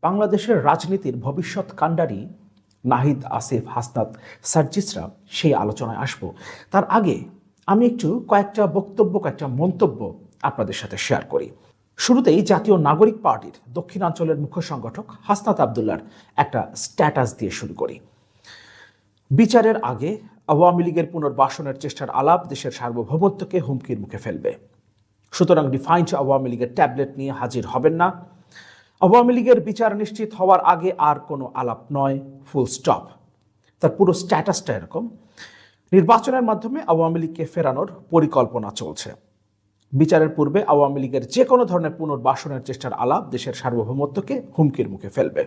বাংলাদেশের রাজনীতির ভবিষ্যৎ কাণ্ডারি নাহিদ, আসিফ, হাসনাত, সার্জিসরা সেই আলোচনায় আসব। তার আগে আমি একটু কয়েকটা মন্তব্য আপনাদের সাথে শেয়ার করি। শুরুতেই জাতীয় নাগরিক পার্টির দক্ষিণাঞ্চলের মুখ্য সংগঠক হাসনাত আবদুল্লার একটা স্ট্যাটাস দিয়ে শুরু করি। বিচারের আগে আওয়ামী লীগের পুনর্বাসনের চেষ্টার আলাপ দেশের সার্বভৌমত্বকে হুমকির মুখে ফেলবে, সুতরাং ডিফাইন্ড আওয়ামী লীগের ট্যাবলেট নিয়ে হাজির হবেন না। আওয়ামী লীগের বিচার নিশ্চিত হওয়ার আগে আর কোনো আলাপ নয়, ফুল স্টপ। তার পুরো স্ট্যাটাসটা এরকম: নির্বাচনের মাধ্যমে আওয়ামী লীগকে ফেরানোর পরিকল্পনা চলছে। বিচারের পূর্বে আওয়ামী লীগের যে কোনো ধরনের পুনর্বাসনের চেষ্টার আলাপ দেশের সার্বভৌমত্বকে হুমকির মুখে ফেলবে।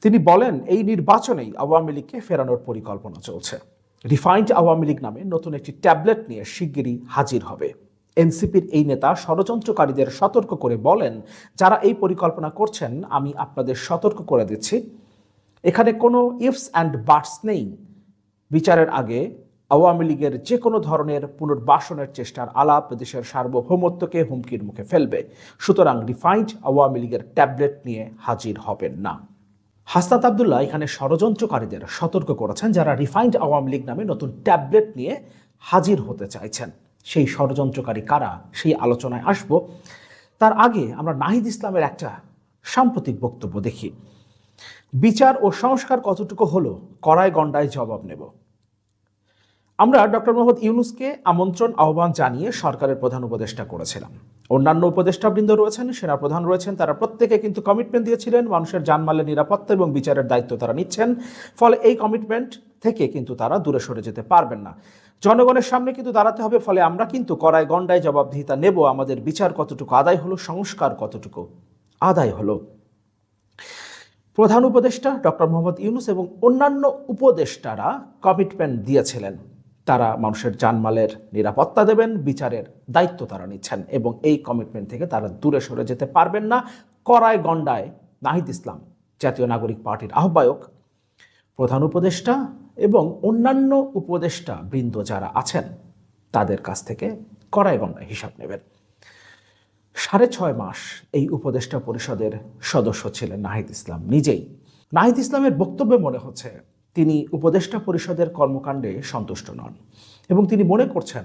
তিনি বলেন, এই নির্বাচনেই আওয়ামী লীগকে ফেরানোর পরিকল্পনা চলছে। রিফাইন্ড আওয়ামী লীগ নামে নতুন একটি ট্যাবলেট নিয়ে শিগগিরই হাজির হবে। এনসিপির এই নেতা ষড়যন্ত্রকারীদের সতর্ক করে বলেন, যারা এই পরিকল্পনা করছেন আমি আপনাদের সতর্ক করে দিচ্ছি, এখানে কোনো ইফস অ্যান্ড বাটস নেই। বিচারের আগে আওয়ামী লীগের যে কোনো ধরনের পুনর্বাসনের চেষ্টার আলাপ দেশের সার্বভৌমত্বকে হুমকির মুখে ফেলবে, সুতরাং রিফাইন্ড আওয়ামী লীগের ট্যাবলেট নিয়ে হাজির হবেন না। হাসনাত আবদুল্লাহ এখানে ষড়যন্ত্রকারীদের সতর্ক করেছেন, যারা রিফাইন্ড আওয়ামী লীগ নামে নতুন ট্যাবলেট নিয়ে হাজির হতে চাইছেন। সেই ষড়যন্ত্রকারী কারা, সেই আলোচনায় আসব। তার আগে আমরা নাহিদ ইসলামের একটা সাম্প্রতিক বক্তব্য দেখি। বিচার ও সংস্কার কতটুকু হলো, কড়ায় গণ্ডায় জবাব নেব। আমরা ডক্টর মোহাম্মদ ইউনূসকে আমন্ত্রণ আহ্বান জানিয়ে সরকারের প্রধান উপদেষ্টা করেছিলাম। অন্যান্য উপদেষ্টাবৃন্দ রয়েছেন, সেনাপ্রধান রয়েছেন, তারা প্রত্যেকে কিন্তু কমিটমেন্ট দিয়েছিলেন মানুষের জানমালের নিরাপত্তা এবং বিচারের দায়িত্ব তারা নিচ্ছেন। ফলে এই কমিটমেন্ট থেকে কিন্তু তারা দূরে সরে যেতে পারবেন না। জনগণের সামনে কিন্তু দাঁড়াতে হবে। ফলে আমরা কিন্তু কড়ায় গণ্ডায় জবাবদিহিতা নেব। আমাদের বিচার কতটুকু আদায় হলো, সংস্কার কতটুকু আদায় হলো। প্রধান উপদেষ্টা ডক্টর মোহাম্মদ ইউনূস এবং অন্যান্য উপদেষ্টারা কমিটমেন্ট দিয়েছিলেন, তারা মানুষের জানমালের নিরাপত্তা দেবেন, বিচারের দায়িত্ব তারা নিচ্ছেন এবং এই কমিটমেন্ট থেকে তারা দূরে সরে যেতে পারবেন না। কড়ায় গণ্ডায় নাহিদ ইসলাম, জাতীয় নাগরিক পার্টির আহ্বায়ক, প্রধান উপদেষ্টা এবং অন্যান্য উপদেষ্টা বৃন্দ যারা আছেন তাদের কাছ থেকে কড়ায় গণ্ডায় হিসাব নেবেন। 6.5 মাস এই উপদেষ্টা পরিষদের সদস্য ছিলেন নাহিদ ইসলাম নিজেই। নাহিদ ইসলামের বক্তব্যে মনে হচ্ছে তিনি উপদেষ্টা পরিষদের কর্মকাণ্ডে সন্তুষ্ট নন এবং তিনি মনে করছেন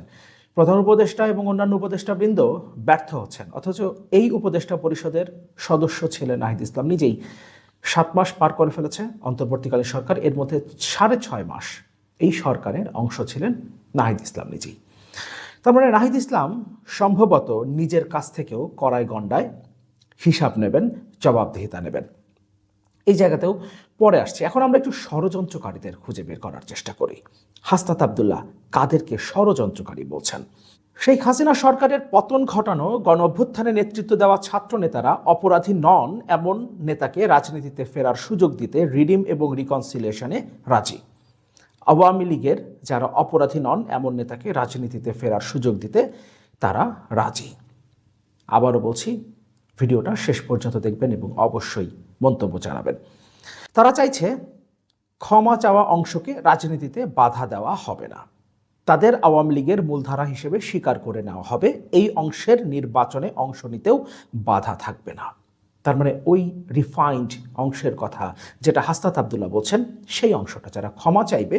প্রধান উপদেষ্টা এবং অন্যান্য উপদেষ্টাবৃন্দ ব্যর্থ হচ্ছেন। অথচ এই উপদেষ্টা পরিষদের সদস্য ছিলেন নাহিদ ইসলাম নিজেই। 7 মাস পার করে ফেলেছে অন্তর্বর্তীকালীন সরকার, এর মধ্যে 6.5 মাস এই সরকারের অংশ ছিলেন নাহিদ ইসলাম নিজেই। তার মানে নাহিদ ইসলাম সম্ভবত নিজের কাছ থেকেও কড়ায় গণ্ডায় হিসাব নেবেন, জবাবদিহিতা নেবেন। এই জায়গাতেও পরে আসছে। এখন আমরা একটু ষড়যন্ত্রকারীদের খুঁজে বের করার চেষ্টা করি। হাসনাত আবদুল্লাহ কাদেরকে ষড়যন্ত্রকারী বলছেন? শেখ হাসিনা সরকারের পতন ঘটানো গণ অভ্যুত্থানে নেতৃত্ব দেওয়া ছাত্র নেতারা অপরাধী নন এমন নেতাকে রাজনীতিতে ফেরার সুযোগ দিতে রিডিম এবং রিকনসিলিয়েশনে রাজি। আওয়ামী লীগের যারা অপরাধী নন এমন নেতাকে রাজনীতিতে ফেরার সুযোগ দিতে তারা রাজি। আবারও বলছি, ভিডিওটা শেষ পর্যন্ত দেখবেন এবং অবশ্যই মন্তব্য জানাবেন। তারা চাইছে ক্ষমা চাওয়া অংশকে রাজনীতিতে বাধা দেওয়া হবে না, তাদের আওয়ামী লীগের মূলধারা হিসেবে স্বীকার করে নেওয়া হবে, এই অংশের নির্বাচনে অংশ নিতেও বাধা থাকবে না। তার মানে ওই রিফাইন্ড অংশের কথা যেটা হাসনাত আবদুল্লাহ বলছেন, সেই অংশটা যারা ক্ষমা চাইবে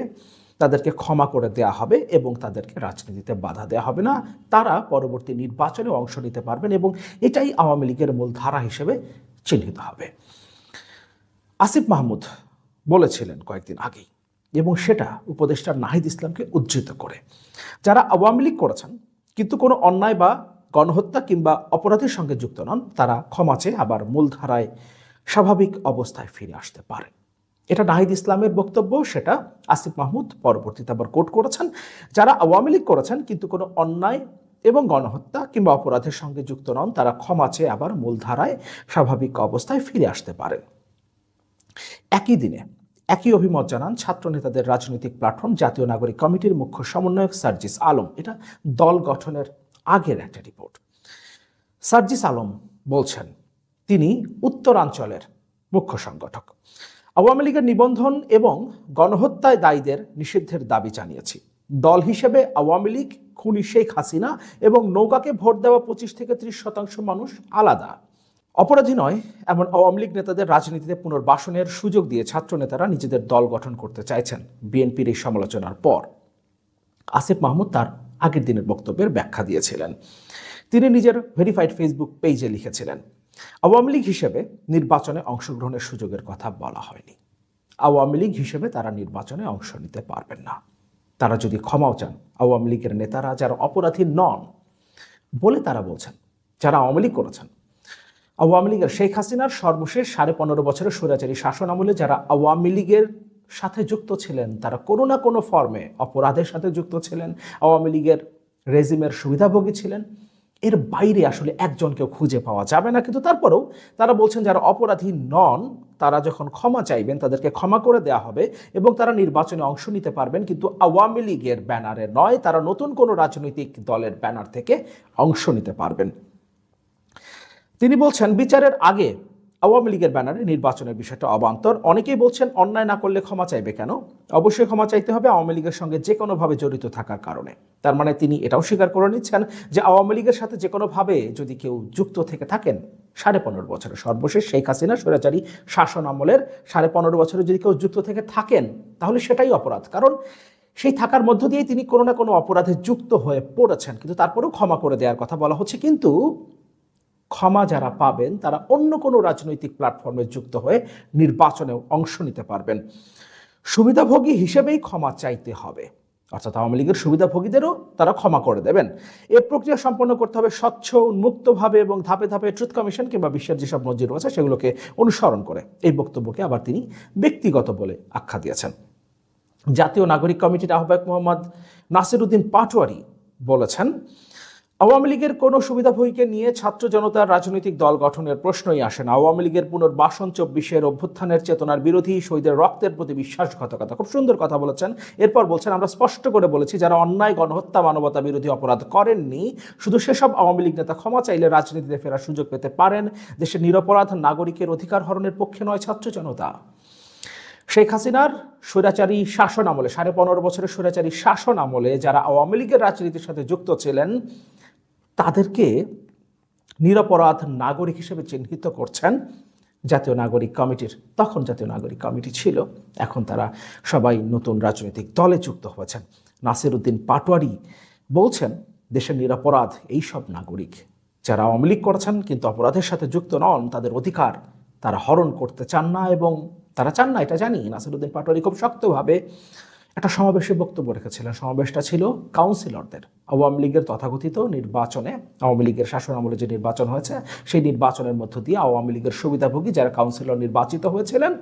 তাদেরকে ক্ষমা করে দেয়া হবে এবং তাদেরকে রাজনীতিতে বাধা দেওয়া হবে না, তারা পরবর্তী নির্বাচনে অংশ নিতে পারবেন এবং এটাই আওয়ামী লীগের মূল ধারা হিসেবে চিহ্নিত হবে। আসিফ মাহমুদ বলেছিলেন কয়েকদিন আগেই, এবং সেটা উপদেষ্টা নাহিদ ইসলামকে উদ্ধৃত করে, যারা আওয়ামী লীগ করেছেন কিন্তু কোনো অন্যায় বা গণহত্যা কিংবা অপরাধের সঙ্গে যুক্ত নন, তারা ক্ষমা চেয়ে আবার মূলধারায় স্বাভাবিক অবস্থায় ফিরে আসতে পারে। এটা নাহিদ ইসলামের বক্তব্য, সেটা আসিফ মাহমুদ পরবর্তীতে আবার কোট করেছেন। যারা আওয়ামী লীগ করেছেন কিন্তু কোনো অন্যায় এবং গণহত্যা কিংবা অপরাধের সঙ্গে যুক্ত নন, তারা ক্ষমা চেয়ে আবার মূলধারায় স্বাভাবিক অবস্থায় ফিরে আসতে পারেন। একই দিনে একই অভিমত জানান ছাত্র নেতাদের রাজনৈতিক প্ল্যাটফর্ম জাতীয় নাগরিক কমিটির মুখ্য সমন্বয়ক সার্জিস আলম। এটা দল গঠনের আগের একটা রিপোর্ট। সার্জিস আলম বলছেন, তিনি উত্তরাঞ্চলের মুখ্য সংগঠক। আওয়ামী লীগের নিবন্ধন এবং গণহত্যায় দায়ীদের নিষিদ্ধের দাবি জানিয়েছি। দল হিসেবে আওয়ামী লীগ, খুনি শেখ হাসিনা এবং নৌকাকে ভোট দেওয়া 25 থেকে 30% মানুষ আলাদা। অপরাধী নয় এমন আওয়ামী লীগ নেতাদের রাজনীতিতে পুনর্বাসনের সুযোগ দিয়ে ছাত্র নেতারা নিজেদের দল গঠন করতে চাইছেন। বিএনপির এই সমালোচনার পর আসিফ মাহমুদ তার আগের দিনের বক্তব্যের ব্যাখ্যা দিয়েছিলেন। তিনি নিজের ভেরিফাইড ফেসবুক পেজে লিখেছিলেন, আওয়ামী লীগ হিসেবে নির্বাচনে অংশগ্রহণের সুযোগের কথা বলা হয়নি। আওয়ামী লীগ হিসেবে তারা নির্বাচনে অংশ নিতে পারবেন না। তারা যদি ক্ষমাও চান, আওয়ামী লীগের নেতারা যারা অপরাধী নন বলে তারা বলছেন, যারা আওয়ামী লীগ করেছেন, আওয়ামী লীগের শেখ হাসিনার সর্বশেষ 15.5 বছরের স্বৈরাচারী শাসন আমলে যারা আওয়ামী লীগের সাথে যুক্ত ছিলেন, তারা কোনো না কোনো ফর্মে অপরাধের সাথে যুক্ত ছিলেন, আওয়ামী লীগের রেজিমের সুবিধাভোগী ছিলেন। এর বাইরে আসলে একজনকেও খুঁজে পাওয়া যাবে না। কিন্তু তারপরেও তারা বলছেন যারা অপরাধী নন তারা যখন ক্ষমা চাইবেন তাদেরকে ক্ষমা করে দেওয়া হবে এবং তারা নির্বাচনে অংশ নিতে পারবেন, কিন্তু আওয়ামী লীগের ব্যানারে নয়। তারা নতুন কোনো রাজনৈতিক দলের ব্যানার থেকে অংশ নিতে পারবেন। তিনি বলছেন বিচারের আগে আওয়ামী লীগের ব্যানারে নির্বাচনের বিষয়টা অবান্তর। অনেকেই বলছেন অন্যায় না করলে ক্ষমা চাইবে কেন? অবশ্যই ক্ষমা চাইতে হবে আওয়ামী লীগের সঙ্গে যে কোনোভাবে জড়িত থাকার কারণে। তার মানে তিনি এটাও স্বীকার করে নিচ্ছেন যে আওয়ামী লীগের সাথে যে কোনোভাবে যদি কেউ যুক্ত থেকে থাকেন, 15.5 বছরের সর্বশেষ শেখ হাসিনা স্বৈরাচারী শাসন আমলের 15.5 বছরে যদি কেউ যুক্ত থেকে থাকেন তাহলে সেটাই অপরাধ। কারণ সেই থাকার মধ্য দিয়েই তিনি কোনো না কোনো অপরাধে যুক্ত হয়ে পড়েছেন, কিন্তু তারপরেও ক্ষমা করে দেওয়ার কথা বলা হচ্ছে। কিন্তু ক্ষমা যারা পাবেন তারা অন্য কোনো রাজনৈতিক প্ল্যাটফর্মে যুক্ত হয়ে নির্বাচনেও অংশ নিতে পারবেন। সুবিধাভোগী হিসেবেই ক্ষমা চাইতে হবে, অর্থাৎ আওয়ামী লীগের সুবিধাভোগীদেরও তারা ক্ষমা করে দেবেন। এ প্রক্রিয়া সম্পন্ন করতে হবে স্বচ্ছ উন্মুক্তভাবে এবং ধাপে ধাপে ট্রুথ কমিশন কিংবা বিশ্বের যেসব নজির রয়েছে সেগুলোকে অনুসরণ করে। এই বক্তব্যকে আবার তিনি ব্যক্তিগত বলে আখ্যা দিয়েছেন। জাতীয় নাগরিক কমিটির আহ্বায়ক মোহাম্মদ নাসির উদ্দিন পাটোয়ারি বলেছেন, আওয়ামী লীগের কোনো সুবিধাভোগীকে নিয়ে ছাত্র জনতার রাজনৈতিক দল গঠনের প্রশ্নই আসে না। আওয়ামী লীগের পুনর্বাসন 24-এর অভ্যুত্থানের চেতনার বিরোধী, শহীদের রক্তের প্রতি বিশ্বাসঘাতকতা। খুব সুন্দর কথা বলেছেন। এরপর বলছেন, আমরা স্পষ্ট করে বলেছি যারা অন্যায়, গণহত্যা, মানবতা বিরোধী অপরাধ করেননি, শুধু সেসব আওয়ামী লীগ নেতা ক্ষমা চাইলে রাজনীতিতে ফেরার সুযোগ পেতে পারেন। দেশের নিরপরাধ নাগরিকের অধিকার হরণের পক্ষে নয় ছাত্র জনতা। শেখ হাসিনার স্বৈরাচারী শাসন আমলে 15.5 বছরের স্বৈরাচারী শাসন আমলে যারা আওয়ামী লীগের রাজনীতির সাথে যুক্ত ছিলেন তাদেরকে নিরপরাধ নাগরিক হিসেবে চিহ্নিত করছেন জাতীয় নাগরিক কমিটির, তখন জাতীয় নাগরিক কমিটি ছিল, এখন তারা সবাই নতুন রাজনৈতিক দলে যুক্ত হয়েছেন। নাসির উদ্দিন পাটোয়ারি বলছেন দেশের নিরপরাধ এই সব নাগরিক যারা আওয়ামী লীগ করেছেন কিন্তু অপরাধের সাথে যুক্ত নন, তাদের অধিকার তারা হরণ করতে চান না এবং তারা চান না, এটা জানি। নাসির উদ্দিন পাটোয়ারি খুব শক্তভাবে একটা সমাবেশে বক্তব্য রেখেছিলেন। সমাবেশটা ছিল কাউন্সিলরদের। আওয়ামী লীগের তথাকথিত নির্বাচনে, আওয়ামী লীগের শাসন আমলে যে নির্বাচন হয়েছে সেই নির্বাচনের মধ্য দিয়ে আওয়ামী লীগের সুবিধাভোগী যারা কাউন্সিলর নির্বাচিত হয়েছিলেন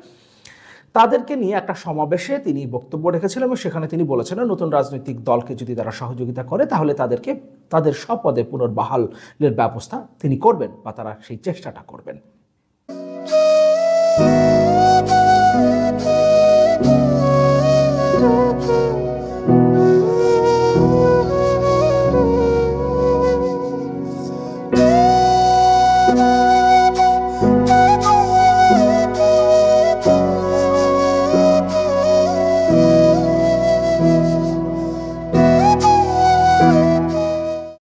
তাদেরকে নিয়ে একটা সমাবেশে তিনি বক্তব্য রেখেছিলেন এবং সেখানে তিনি বলেছিলেন নতুন রাজনৈতিক দলকে যদি তারা সহযোগিতা করে তাহলে তাদেরকে তাদের স্বপদে পুনর্বহালের ব্যবস্থা তিনি করবেন বা তারা সেই চেষ্টাটা করবেন।